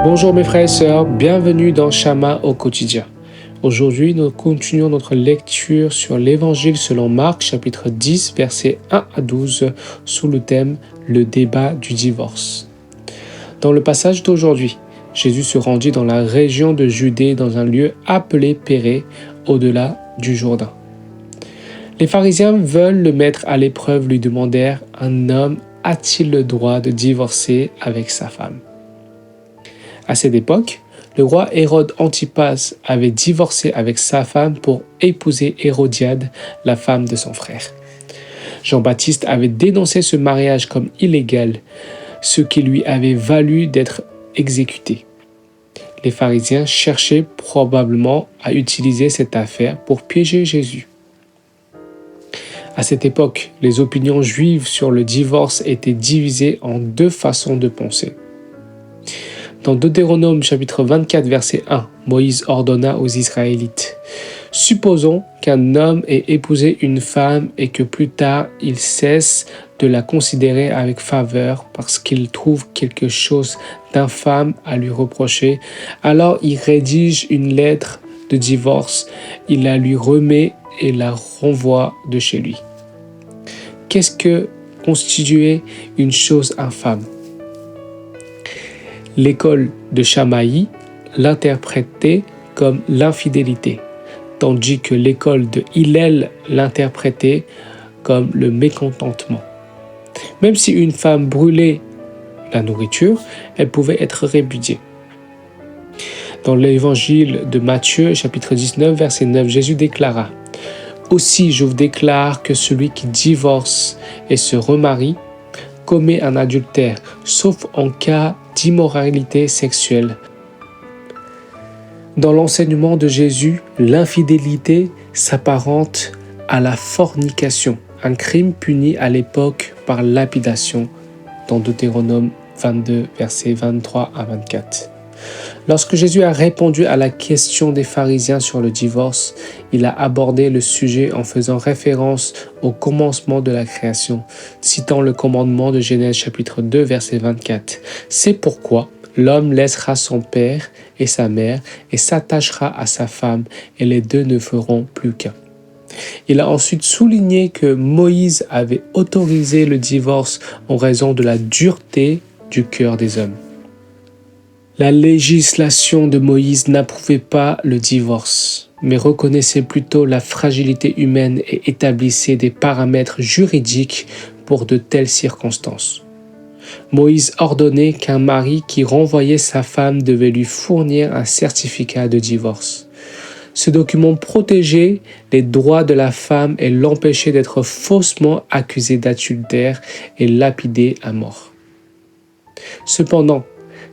Bonjour mes frères et sœurs, bienvenue dans Shama au quotidien. Aujourd'hui, nous continuons notre lecture sur l'Évangile selon Marc, chapitre 10, versets 1 à 12, sous le thème « Le débat du divorce ». Dans le passage d'aujourd'hui, Jésus se rendit dans la région de Judée dans un lieu appelé Pérée, au-delà du Jourdain. Les pharisiens veulent le mettre à l'épreuve, lui demandèrent « Un homme a-t-il le droit de divorcer avec sa femme ?» À cette époque, le roi Hérode Antipas avait divorcé avec sa femme pour épouser Hérodiade, la femme de son frère. Jean-Baptiste avait dénoncé ce mariage comme illégal, ce qui lui avait valu d'être exécuté. Les pharisiens cherchaient probablement à utiliser cette affaire pour piéger Jésus. À cette époque, les opinions juives sur le divorce étaient divisées en deux façons de penser. Dans Deutéronome chapitre 24 verset 1, Moïse ordonna aux Israélites « Supposons qu'un homme ait épousé une femme et que plus tard il cesse de la considérer avec faveur parce qu'il trouve quelque chose d'infâme à lui reprocher, alors il rédige une lettre de divorce, il la lui remet et la renvoie de chez lui. » Qu'est-ce que constituer une chose infâme ? L'école de Chamaï l'interprétait comme l'infidélité, tandis que l'école de Hillel l'interprétait comme le mécontentement. Même si une femme brûlait la nourriture, elle pouvait être répudiée. Dans l'évangile de Matthieu, chapitre 19, verset 9, Jésus déclara « Aussi je vous déclare que celui qui divorce et se remarie commet un adultère, sauf en cas d'immoralité sexuelle. » Dans l'enseignement de Jésus, l'infidélité s'apparente à la fornication, un crime puni à l'époque par lapidation, dans Deutéronome 22, versets 23 à 24. Lorsque Jésus a répondu à la question des pharisiens sur le divorce, il a abordé le sujet en faisant référence au commencement de la création, citant le commandement de Genèse chapitre 2 verset 24. « C'est pourquoi l'homme laissera son père et sa mère et s'attachera à sa femme et les deux ne feront plus qu'un. » Il a ensuite souligné que Moïse avait autorisé le divorce en raison de la dureté du cœur des hommes. La législation de Moïse n'approuvait pas le divorce, mais reconnaissait plutôt la fragilité humaine et établissait des paramètres juridiques pour de telles circonstances. Moïse ordonnait qu'un mari qui renvoyait sa femme devait lui fournir un certificat de divorce. Ce document protégeait les droits de la femme et l'empêchait d'être faussement accusée d'adultère et lapidée à mort. Cependant,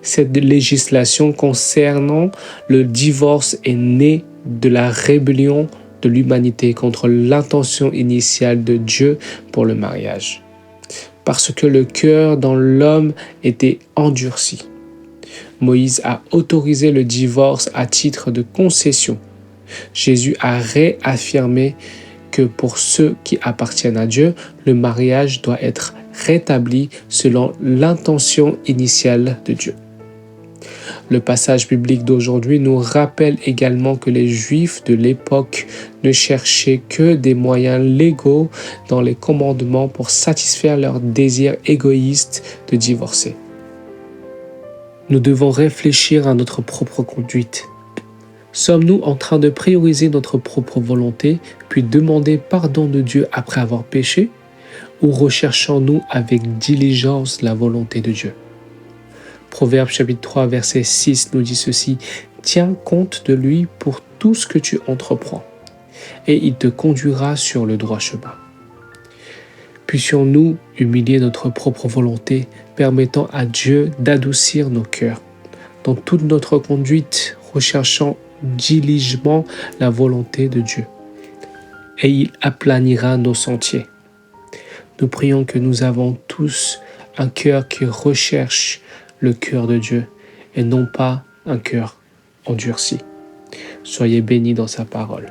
cette législation concernant le divorce est née de la rébellion de l'humanité contre l'intention initiale de Dieu pour le mariage, parce que le cœur dans l'homme était endurci. Moïse a autorisé le divorce à titre de concession. Jésus a réaffirmé que pour ceux qui appartiennent à Dieu, le mariage doit être rétabli selon l'intention initiale de Dieu. Le passage biblique d'aujourd'hui nous rappelle également que les Juifs de l'époque ne cherchaient que des moyens légaux dans les commandements pour satisfaire leur désir égoïste de divorcer. Nous devons réfléchir à notre propre conduite. Sommes-nous en train de prioriser notre propre volonté, puis demander pardon de Dieu après avoir péché, ou recherchons-nous avec diligence la volonté de Dieu ? Proverbe chapitre 3 verset 6 nous dit ceci « Tiens compte de lui pour tout ce que tu entreprends, et il te conduira sur le droit chemin. » Puissions-nous humilier notre propre volonté, permettant à Dieu d'adoucir nos cœurs. Dans toute notre conduite, recherchant diligemment la volonté de Dieu, et il aplanira nos sentiers. Nous prions que nous avons tous un cœur qui recherche le cœur de Dieu et non pas un cœur endurci. Soyez bénis dans sa parole.